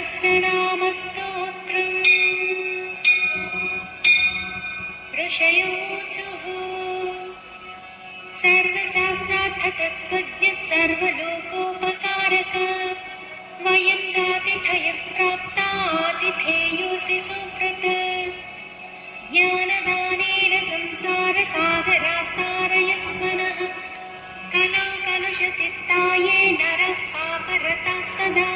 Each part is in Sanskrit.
सहस्रनामस्तोत्रम् ऋषयोचुः। सर्वशास्त्रार्थतत्त्वज्ञ सर्वलोकोपकारक वयं चातिथयं प्राप्ता आतिथेयोऽसि सुव्रत। ज्ञानदानेन संसारसागरात् तारयस्व नः कलौ कलुषचित्ताये नरः पापरताः सदा।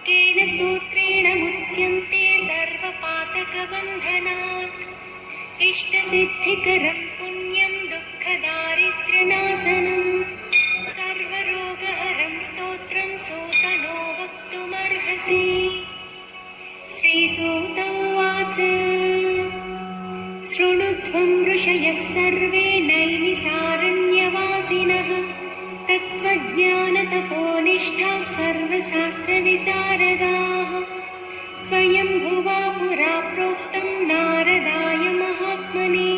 केन स्तोत्रेण मुच्यन्ते सर्वपातकबन्धनात् इष्टसिद्धिकरं पुण्यं दुःखदारिद्र्यनाशनं सर्वरोगहरं स्तोत्रं सूतनो वक्तुमर्हसि। श्रीसूत उवाच शृणुध्वं ऋषयः सर्वे नैमिषारण्यवासिनः तत्त्वज्ञानतपोनिष्ठाः सर्वशास्त्रविशारदाः। स्वयंभुवा पुरा प्रोक्तं नारदाय महात्मने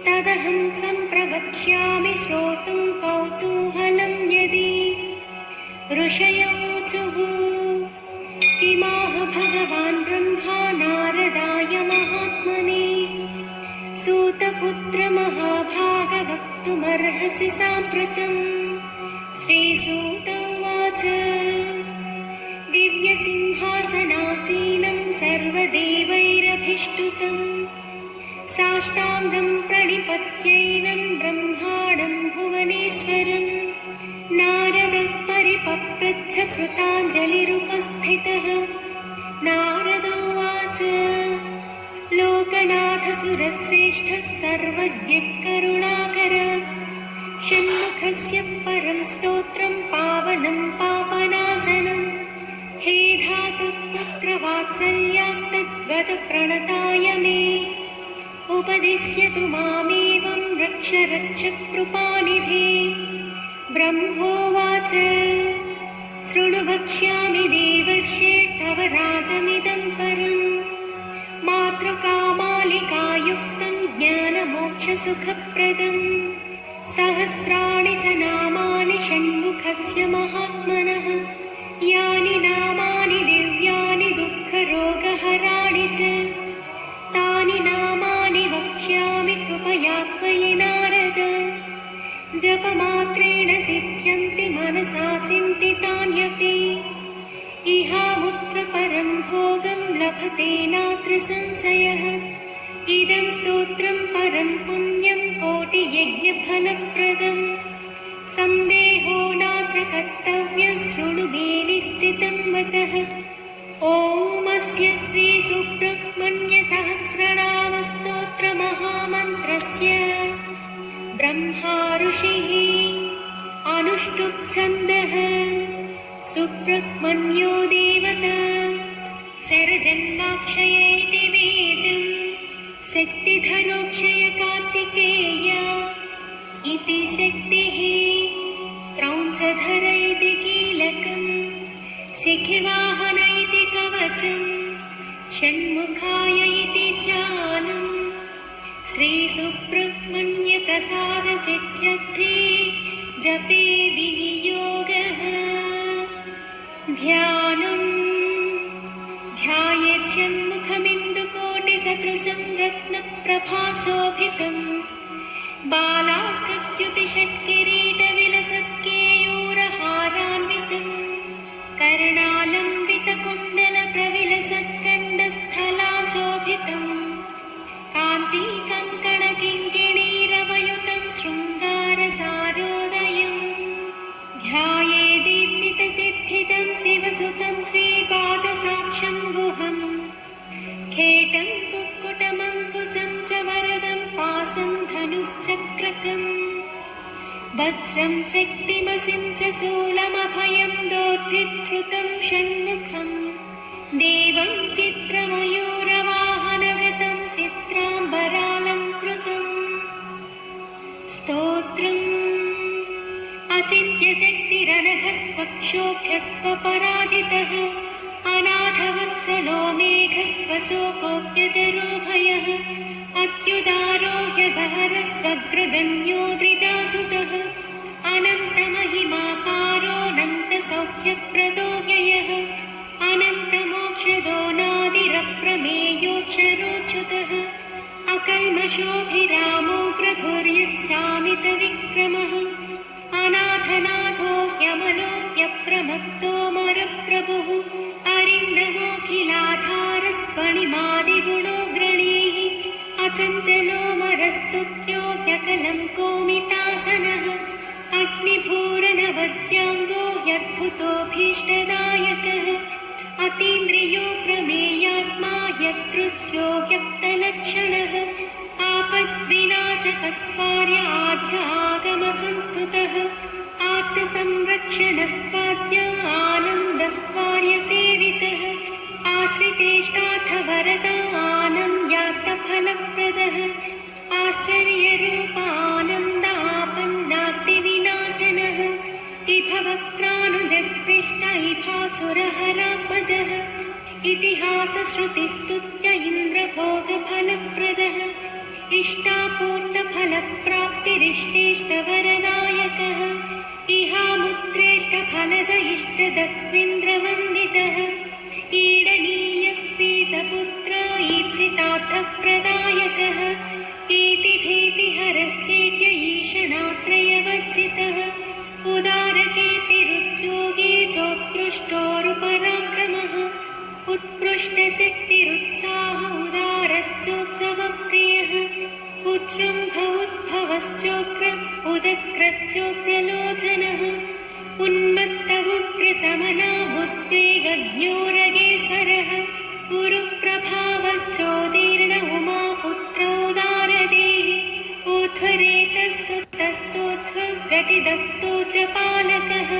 तदहं सम्प्रवक्ष्यामि श्रोतुं कौतूहलं यदि। ऋषयोचुः किमाह भगवान् ब्रह्मा नारदाय महात्मने सूतपुत्र महाभाग वक्तुमर्हसि साम्प्रतम्। श्रीसूत उवाच दिव्यसिंहासनासीनं सर्वदेवैरभिष्टुतं साष्टाङ्गं प्रणिपत्यैनं ब्रह्माणं भुवनेश्वरं नारदः परिपप्रच्छ कृताञ्जलिरुपस्थितः। नारद उवाच लोकनाथ सुरश्रेष्ठः सर्वज्ञः करुणाकर षण्मुखस्य परं स्तोत्रं पावनं पापनाशनं हे धातुपुत्रवात्सल्यात् तद्वद प्रणताय मे उपदिश्यतु मामेवं रक्ष रक्ष कृपानिधे। ब्रह्मोवाच शृणु वक्ष्यामि देवर्षे स्तव राजमिदं परम् मातृकामालिकायुक्तं ज्ञानमोक्षसुखप्रदम् सहस्राणि च नामानि षण्मुखस्य महात्मनः यानि नामानि दिव्यानि दुःखरोगहराणि च तानि नामानि वक्ष्यामि कृपया त्वयि नारद। जपमात्रेण सिद्ध्यन्ति मनसा चिन्तितान्यपि इहामुत्र परं भोगं लभते नात्र संशयः। इदं स्तोत्रं परं पुण्यं कोटियज्ञफलप्रदम् सन्देहो नात्र कर्तव्यः शृणु मे निश्चितं वचः। ॐ अस्य श्रीसुब्रह्मण्यसहस्रनामस्तोत्रमहामन्त्रस्य ब्रह्मा ऋषिः अनुष्टुप् छन्दः सुब्रह्मण्यो देवता शरजन्माक्षय इति बीजं शक्तिधरोक्षय कार्तिकेय इति शक्तिः क्रौञ्चधर इति कीलकं शिखिवाहन इति कवचं षण्मुखाय इति ध्यानं श्रीसुब्रह्मण्य प्रसाद सिद्ध्यर्थे जपे विनियोगः। ध्यानं ध्यायेच्छन्मुखमिन्दुकोटिसदृशं रत्नप्रभाशोभितं बालार्कद्युतिषट्किरीटविलसत्केयूरहारान्वितं कर्णालम्बितकुण्डलप्रविलसत्कण्डस्थलाशोभितं काञ्चीकङ्कणकिङ्किणीरवयुतं शृङ्गारसारोदयम् ध्यायेदीप्सितसिद्धिदं शिवसुतं श्रीपादसाक्षं गुहम् खेटं कुक्कुटमङ्कुशं च वरदं पासं धनुश्चक्रकम् वज्रं शक्तिमसिं च शूलमभयं दोर्भिधृतं षण्मुखं देवं चित्रमयूरवाहनगतं चित्राम्बरालङ्कृतम् स्तोत्रम् अचिन्त्यशक्तिरनघस्त्वक्षोभ्यस्त्वपराजितः अनाथवत्सलो मेघस्त्वशोकोऽप्यजरो भयः अत्युदारो ह्यगहरस्त्वग्रगण्यो द्विजासुतः अनन्तमहिमाकारोऽनन्तसौख्यप्रदो व्ययः अनन्त यमनो मरप्रभुः अरिन्दमोऽखिलाधारस्त्वणिमादिगुणोग्रणीः अचञ्चलो मरस्तुत्यो ह्यकलं कोमितासनः अग्निभूरनवद्याङ्गो यद्भुतोऽभीष्टदायकः अतीन्द्रियो प्रमेयात्मा यदृश्यो व्यक्तलक्षणः आपद्विनाशकस्त्वार्य आध्यागमसंस्तुतः आत्मसंरक्षणस्त्वाद्य आनन्दस्त्वार्यसेवितः आश्रितेष्टाथ वरद आनन्द्यात्तफलप्रदः आश्चर्यरूप आनन्दापन्नार्तिविनाशनः इभवक्त्रानुजस्त्विष्ट इभासुरहरात्मजः इतिहासश्रुतिस्तुत्य इन्द्रभोगफलप्रदः इष्टापूर्तफलप्राप्तिरिष्टेष्टवरदायकः इहामुत्रेष्टफलद इष्टदस्त्विन्द्रवन्दितः ईडनीयस्त्वी सपुत्र ईप्सितार्थप्रदायकः इति भीतिहरश्चेत्य ईशनात्रयवर्जितः उदारकीर्तिरुद्योगी चोत्कृष्टोरुपराक्रमः उत्कृष्टशक्तिरुत्साह उदारश्चोत्सवप्रियः उच्छृम्भ उद्भवश्चोक्र उदक्रश्चोक्रलोचनः उन्मत्त उग्रशमना उद्वेगज्ञोरगेश्वरः गुरुप्रभावश्चोदीर्ण उमापुत्रोदारदेः ऊध्वरेतस्तुतस्तोध्वगतिदस्तो च पालकः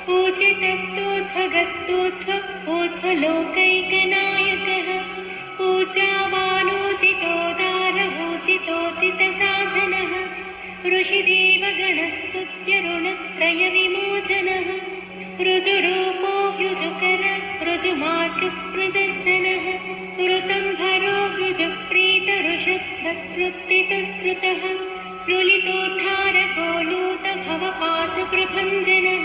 पूजितस्तोध्वगस्तोध्व ऊध्वलोकैकनायकः पूजावानोचितोदारभूजितोचितशासनः ऋषिदेवगणस्तुत्यरुणत्रयविमोचनः ऋजुरूपो ह्युजुकर ऋजुमार्गप्रदर्शनः ऋतम्भरो ऋजुप्रीतऋषभ्रस्तृतितस्तृतः लुलितोद्धारको लूतभवपाशप्रभञ्जनः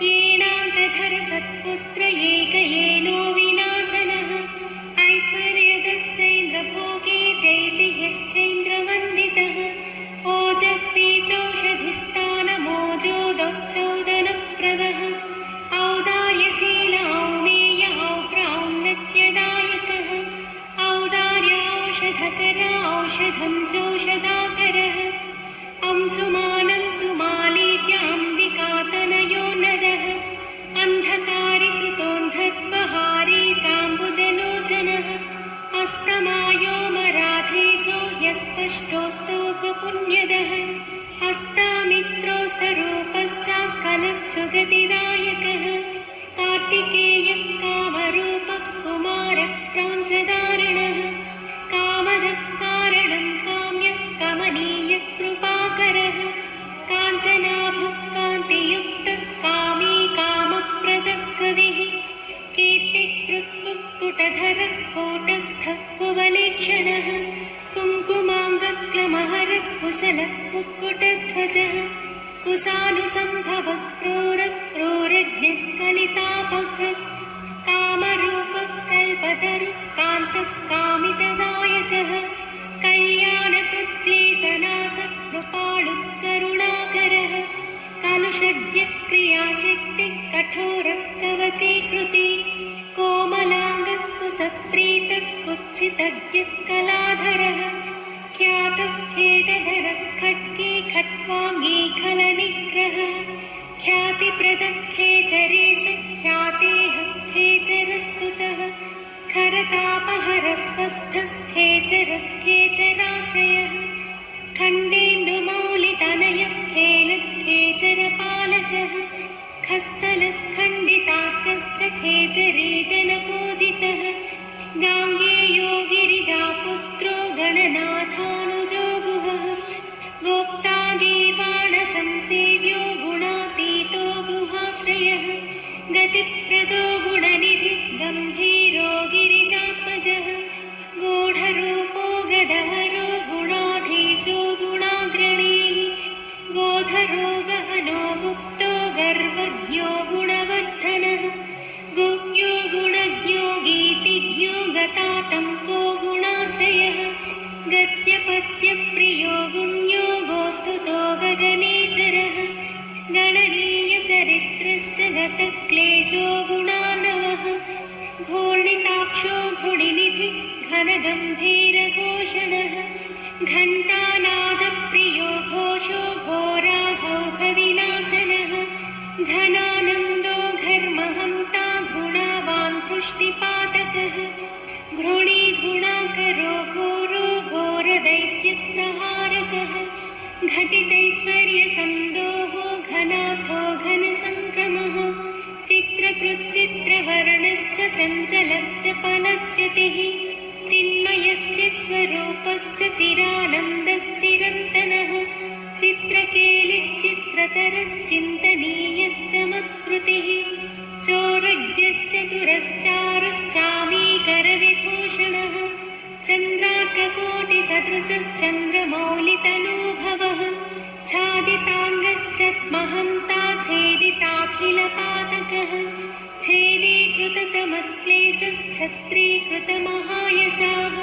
येनाङ्गधर सत्पुत्र एकयेनो विनाशनः ऐश्वर्यदश्चैन्द्रभोगे चैतिह्यश्चैन्द्रवन्दितः ओजस्वी चौषधिस्थानमोजोदश्चौदनप्रदः औदार्यशील औमेय औग्रौन्नत्यदायकः औदार्यौषधकर औषधं चौषधाकरः अंशुमानं सुमालीट्य अम्बिकातनयो नदः अन्धकारिसुतोऽन्धत्वहारी चाम्बुजलोचनः अस्तमायो मराधीशो ह्यस्पष्टोस्तोकपुण्यदः हस्तामित्रोस्तरूपश्चास्खलत्सुगतिदायकः कार्तिकेयः कामरूपः कुमारः क्राञ्चदारणः कामदः कारणं काम्यः कमनीयः कृपाकरः काञ्चनाभः कान्तियुक्तः कामी कामप्रदः कविः कीर्तिकृत्कुक्कुटधरः कूटस्थः कुवलेक्षणः कुङ्कुमाङ्गक्लमहरः कुशलः कुक्कुटध्वजः कुशानुसम्भवः क्रूरः क्रूरज्ञः कलितापः कामरूपः कल्पतरुः कान्तः कामितदायकः कल्याणकृत्क्लेशनाशः कृपालुः करुणाकरः कलुषज्ञः क्रियाशक्तिः कठोरः कवचीकृति कोमलाङ्गः कुसप्रीतः कुत्सितज्ञः कलाधरः ख्यातः खेटधरः खड्गे खट्वाङ्गी खलनिग्रहः ख्यातिप्रदः खेचरेश ख्यातेः खेचरस्तुतः खरतापहरस्वस्थः खेचरः खेचराश्रयः खण्डेन्दुमौलितनयः खेलः खेचरपालकः खस्तलः खण्डितार्कश्च खेचरी जनपूजितः गाङ्गेयो गिरिजापुत्रो गणनाथानुजो गुहः गोप्ता गीर्वाणसंसेव्यो गुणातीतो गुहाश्रयः गतिप्रदो गुणनिधिः गम्भीरो गिरिजात्मजः गूढरूपो गदहरो गुणाधीशो गुणाग्रणीः गोधरो गहनो गुप्तो गर्वज्ञो गुणवर्धनः गुह्यो गुणज्ञो गीतिज्ञो गतातङ्को गुणाश्रयः गत्यपत्यप्रियो गुण्यो गोस्तुतो गगनेचरः गणनीयचर दरिद्रश्च गतक्लेशो गुणार्णवः घूर्णिताक्षो घृणिनिधि घनगम्भीरघोषणः घण्टानादप्रियो घोषो घोराघौघविनाशनः घनानन्दो घर्महन्ता घृणावान् घृष्टिपातकः घृणीघृणाकरो घोरो घोरदैत्यप्रहारकः घटितैश्वर्यसन्दोहो घनाथो घनसङ्क्रमः चित्रकृच्चित्रवर्णश्च चञ्चलश्च फलच्युतिः चिन्मयश्चित्स्वरूपश्च चिरानन्दश्चिरन्तनः चित्रकेलिश्चित्रतरश्चिन्तनीयश्च मत्कृतिः चोरज्ञश्चतुरश्चारुश्चामीकरविभूषणः चन्द्रार्ककोटिसदृशश्चन्द्रमौलितनूभवः छादिताङ्गश्चत्महन्ता छेदिताखिलपातकः छेदीकृततमक्लेशश्छत्रीकृतमहायशाः